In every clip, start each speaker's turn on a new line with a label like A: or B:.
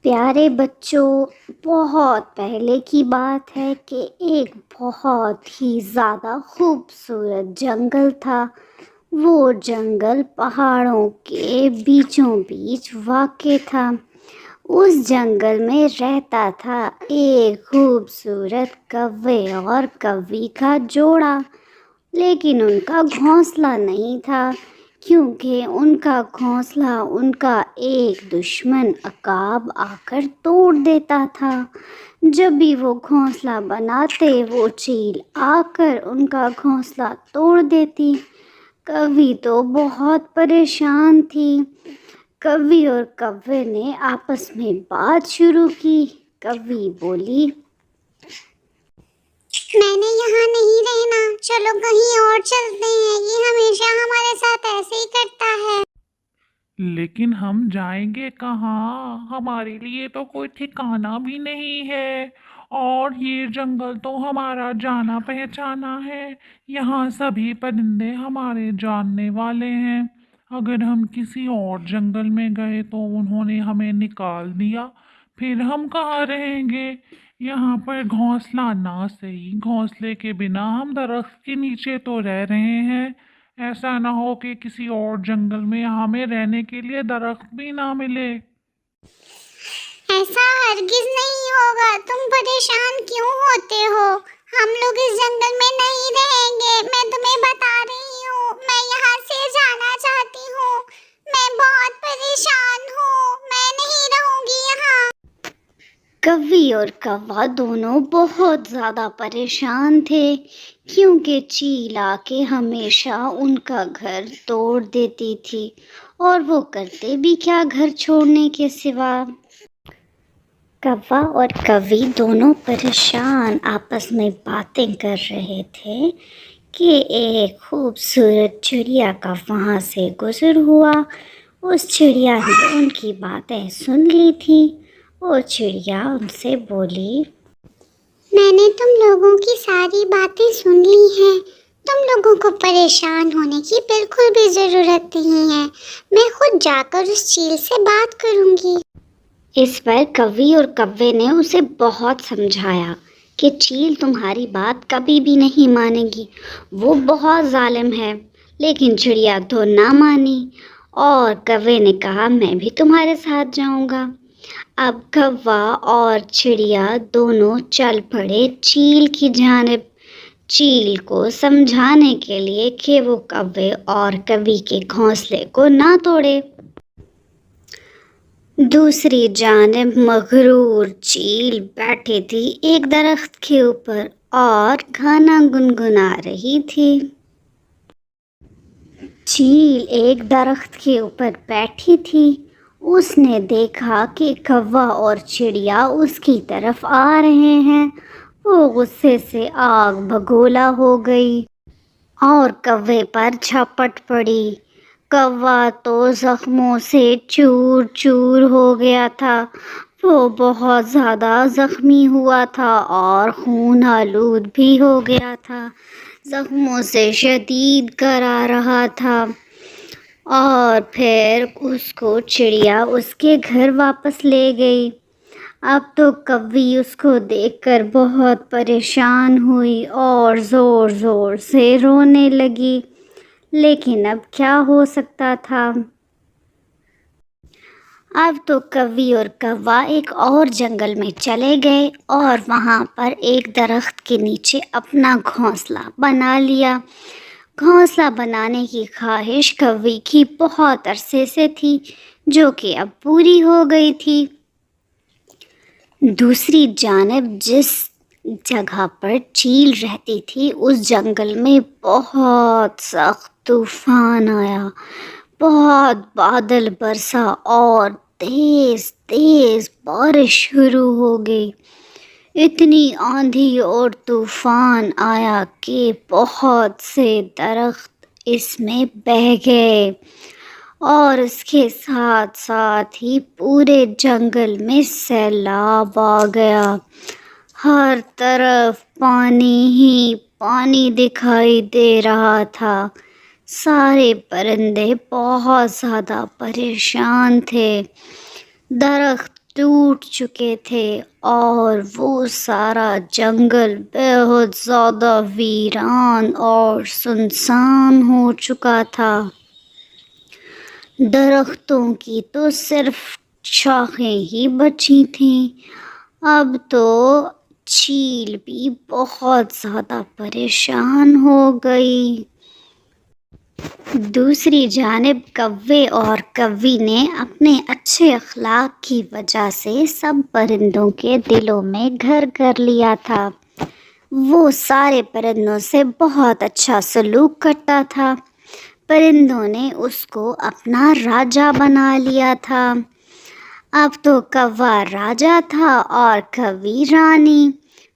A: پیارے بچوں، بہت پہلے کی بات ہے کہ ایک بہت ہی زیادہ خوبصورت جنگل تھا۔ وہ جنگل پہاڑوں کے بیچوں بیچ واقع تھا۔ اس جنگل میں رہتا تھا ایک خوبصورت کوے اور کوی کا جوڑا، لیکن ان کا گھونسلہ نہیں تھا، کیونکہ ان کا گھونسلہ ان کا ایک دشمن عقاب آ کر توڑ دیتا تھا۔ جب بھی وہ گھونسلہ بناتے، وہ چیل آ کر ان کا گھونسلہ توڑ دیتی۔ کوی تو بہت پریشان تھی۔ کوی اور کوے نے آپس میں بات شروع کی۔ کوی بولی،
B: میں نے یہاں نہیں رہنا، چلو کہیں اور چلتے ہیں، یہ ہمیشہ ہمارے ساتھ ایسے ہی کرتا ہے۔
C: لیکن ہم جائیں گے کہاں؟ ہمارے لیے تو کوئی ٹھکانہ بھی نہیں ہے، اور یہ جنگل تو ہمارا جانا پہچانا ہے۔ یہاں سبھی پرندے ہمارے جاننے والے ہیں۔ اگر ہم کسی اور جنگل میں گئے تو انہوں نے ہمیں نکال دیا، پھر ہم کہاں رہیں گے؟ یہاں پر گھونسلہ نہ صحیح، گھونسلے کے بنا ہم درخت کے نیچے تو رہ رہے ہیں۔ ایسا نہ ہو کہ کسی اور جنگل میں ہمیں رہنے کے لیے درخت بھی نہ ملے۔
B: ایسا ہرگز نہیں ہوگا، تم پریشان کیوں ہوتے ہو؟ ہم لوگ اس جنگل میں نہیں رہیں گے، میں تمہیں بتا رہی ہوں، میں یہاں سے جانا چاہتی ہوں، میں بہت پریشان ہوں، میں نہیں رہوں گی یہاں۔
A: کوی اور کوا دونوں بہت زیادہ پریشان تھے، کیونکہ چیل آ کے ہمیشہ ان کا گھر توڑ دیتی تھی، اور وہ کرتے بھی کیا گھر چھوڑنے کے سوا۔ کوا اور کوی دونوں پریشان آپس میں باتیں کر رہے تھے کہ ایک خوبصورت چڑیا کا وہاں سے گزر ہوا۔ اس چڑیا نے ان کی باتیں سن لی تھی۔ وہ چڑیا ان سے بولی،
B: میں نے تم لوگوں کی ساری باتیں سن لی ہیں، تم لوگوں کو پریشان ہونے کی بالکل بھی ضرورت نہیں ہے، میں خود جا کر اس چیل سے بات کروں گی۔
A: اس پر کوی اور کوے نے اسے بہت سمجھایا کہ چیل تمہاری بات کبھی بھی نہیں مانے گی، وہ بہت ظالم ہے، لیکن چڑیا تو نہ مانی، اور کوے نے کہا میں بھی تمہارے ساتھ جاؤں گا۔ اب کوا اور چڑیا دونوں چل پڑے چیل کی جانب، چیل کو سمجھانے کے لیے کہ وہ کوے اور کوی کے گھونسلے کو نہ توڑے۔ دوسری جانب مغرور چیل بیٹھی تھی ایک درخت کے اوپر اور گانا گنگنا رہی تھی۔ چیل ایک درخت کے اوپر بیٹھی تھی۔ اس نے دیکھا کہ کوا اور چڑیا اس کی طرف آ رہے ہیں۔ وہ غصے سے آگ بگولا ہو گئی اور کوے پر جھپٹ پڑی۔ کوا تو زخموں سے چور چور ہو گیا تھا، وہ بہت زیادہ زخمی ہوا تھا اور خون آلود بھی ہو گیا تھا، زخموں سے شدید کرا رہا تھا۔ اور پھر اس کو چڑیا اس کے گھر واپس لے گئی۔ اب تو کوی اس کو دیکھ کر بہت پریشان ہوئی اور زور زور سے رونے لگی، لیکن اب کیا ہو سکتا تھا؟ اب تو کوی اور کوا ایک اور جنگل میں چلے گئے اور وہاں پر ایک درخت کے نیچے اپنا گھونسلہ بنا لیا۔ گھونسلہ بنانے کی خواہش کوی کی بہت عرصے سے تھی، جو کہ اب پوری ہو گئی تھی۔ دوسری جانب جس جگہ پر چیل رہتی تھی، اس جنگل میں بہت سخت طوفان آیا، بہت بادل برسا اور تیز تیز بارش شروع ہو گئی۔ اتنی آندھی اور طوفان آیا کہ بہت سے درخت اس میں بہہ گئے، اور اس کے ساتھ ساتھ ہی پورے جنگل میں سیلاب آ گیا۔ ہر طرف پانی ہی پانی دکھائی دے رہا تھا۔ سارے پرندے بہت زیادہ پریشان تھے، درخت ٹوٹ ٹوٹ چکے تھے اور وہ سارا جنگل بہت زیادہ ویران اور سنسان ہو چکا تھا۔ درختوں کی تو صرف شاخیں ہی بچی تھیں۔ اب تو چیل بھی بہت زیادہ پریشان ہو گئی۔ دوسری جانب کوے اور کوی نے اپنے اچھے اخلاق کی وجہ سے سب پرندوں کے دلوں میں گھر کر لیا تھا۔ وہ سارے پرندوں سے بہت اچھا سلوک کرتا تھا۔ پرندوں نے اس کو اپنا راجا بنا لیا تھا۔ اب تو کوا راجا تھا اور کوی رانی۔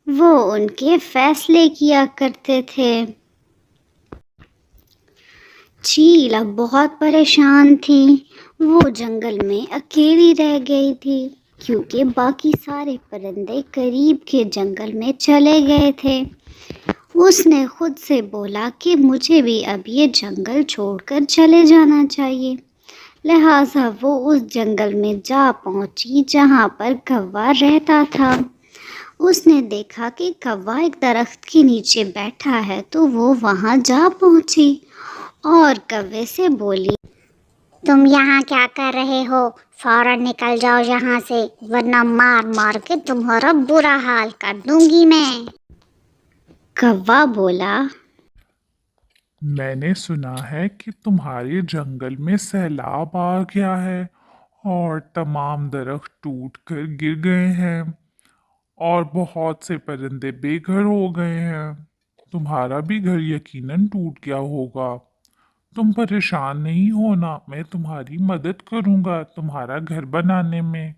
A: وہ ان کے فیصلے کیا کرتے تھے۔ چیل اب بہت پریشان تھی۔ وہ جنگل میں اکیلی رہ گئی تھی کیونکہ باقی سارے پرندے قریب کے جنگل میں چلے گئے تھے۔ اس نے خود سے بولا کہ مجھے بھی اب یہ جنگل چھوڑ کر چلے جانا چاہیے۔ لہٰذا وہ اس جنگل میں جا پہنچی جہاں پر کوا رہتا تھا۔ اس نے دیکھا کہ کوا ایک درخت کے نیچے بیٹھا ہے تو وہ وہاں جا پہنچی اور کوے سے بولی،
B: تم یہاں کیا کر رہے ہو؟ فوراً نکل جاؤ یہاں سے ورنہ مار مار کے تمہارا برا حال کر دوں گی میں۔
A: کوا بولا،
C: میں نے سنا ہے کہ تمہارے جنگل میں سیلاب آ گیا ہے اور تمام درخت ٹوٹ کر گر گئے ہیں اور بہت سے پرندے بے گھر ہو گئے ہیں۔ تمہارا بھی گھر یقیناً ٹوٹ گیا ہوگا۔ تم پریشان نہیں ہونا، میں تمہاری مدد کروں گا تمہارا گھر بنانے میں،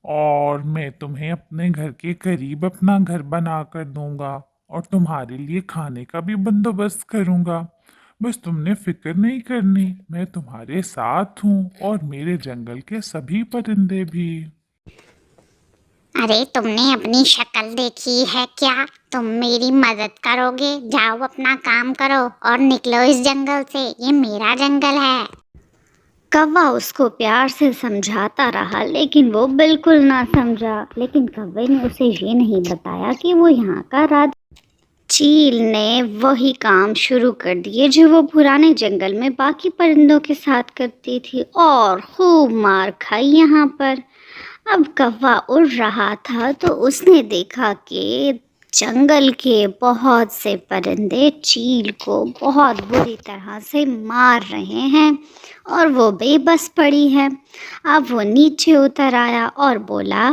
C: اور میں تمہیں اپنے گھر کے قریب اپنا گھر بنا کر دوں گا اور تمہارے لیے کھانے کا بھی بندوبست کروں گا۔ بس تم نے فکر نہیں کرنی، میں تمہارے ساتھ ہوں اور میرے جنگل کے سبھی پرندے بھی۔
B: ارے تم نے اپنی شکل دیکھی ہے کیا؟ تم میری مدد کرو گے؟ جاؤ اپنا کام کرو اور نکلو اس جنگل سے، یہ میرا جنگل ہے۔
A: کوا اس کو پیار سے سمجھاتا رہا لیکن وہ بالکل نہ سمجھا۔ لیکن کوے نے اسے یہ نہیں بتایا کہ وہ یہاں کا راجا۔ چیل نے وہی کام شروع کر دیے جو وہ پرانے جنگل میں باقی پرندوں کے ساتھ کرتی تھی اور خوب مار کھائی یہاں پر۔ اب کوا اڑ رہا تھا تو اس نے دیکھا کہ جنگل کے بہت سے پرندے چیل کو بہت بری طرح سے مار رہے ہیں اور وہ بے بس پڑی ہے۔ اب وہ نیچے اتر آیا اور بولا،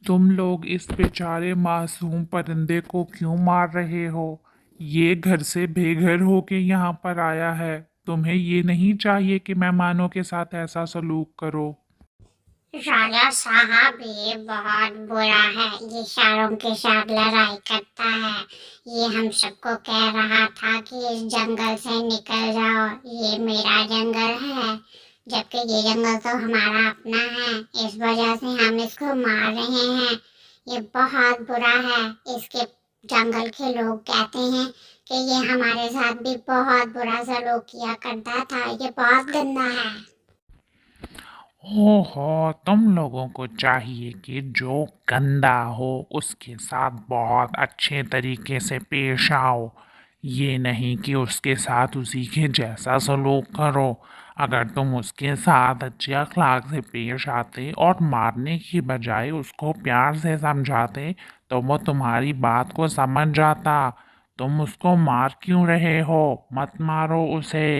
C: تم لوگ اس بیچارے معصوم پرندے کو کیوں مار رہے ہو؟ یہ گھر سے بے گھر ہو کے یہاں پر آیا ہے۔ تمہیں یہ نہیں چاہیے کہ مہمانوں کے ساتھ ایسا سلوک کرو۔
B: راجا صاحب یہ بہت برا ہے، یہ شیروں کے ساتھ لڑائی کرتا ہے۔ یہ ہم سب کو کہہ رہا تھا کہ اس جنگل سے نکل جاؤ، یہ میرا جنگل ہے، جبکہ یہ جنگل تو ہمارا اپنا ہے۔ اس وجہ سے ہم اس کو مار رہے ہیں۔ یہ بہت برا ہے۔ اس کے جنگل کے لوگ کہتے ہیں کہ یہ ہمارے ساتھ بھی بہت برا سلوک کیا کرتا تھا، یہ بہت گندا ہے۔
C: اوہو، تم لوگوں کو چاہیے کہ جو گندا ہو اس کے ساتھ بہت اچھے طریقے سے پیش آؤ، یہ نہیں کہ اس کے ساتھ اسی کے جیسا سلوک کرو۔ اگر تم اس کے ساتھ اچھے اخلاق سے پیش آتے اور مارنے کی بجائے اس کو پیار سے سمجھاتے تو وہ تمہاری بات کو سمجھ جاتا۔ تم اس کو مار کیوں رہے ہو؟ مت مارو اسے۔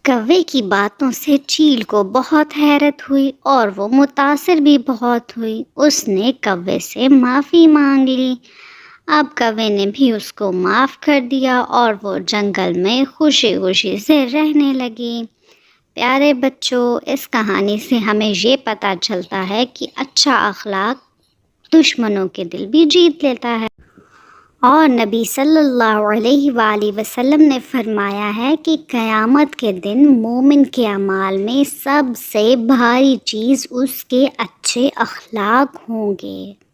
A: کوے کی باتوں سے چیل کو بہت حیرت ہوئی اور وہ متاثر بھی بہت ہوئی۔ اس نے کوے سے معافی مانگ لی۔ اب کوے نے بھی اس کو معاف کر دیا اور وہ جنگل میں خوشی خوشی سے رہنے لگی۔ پیارے بچوں، اس کہانی سے ہمیں یہ پتہ چلتا ہے کہ اچھا اخلاق دشمنوں کے دل بھی جیت لیتا ہے، اور نبی صلی اللہ علیہ وآلہ وسلم نے فرمایا ہے کہ قیامت کے دن مومن کے اعمال میں سب سے بھاری چیز اس کے اچھے اخلاق ہوں گے۔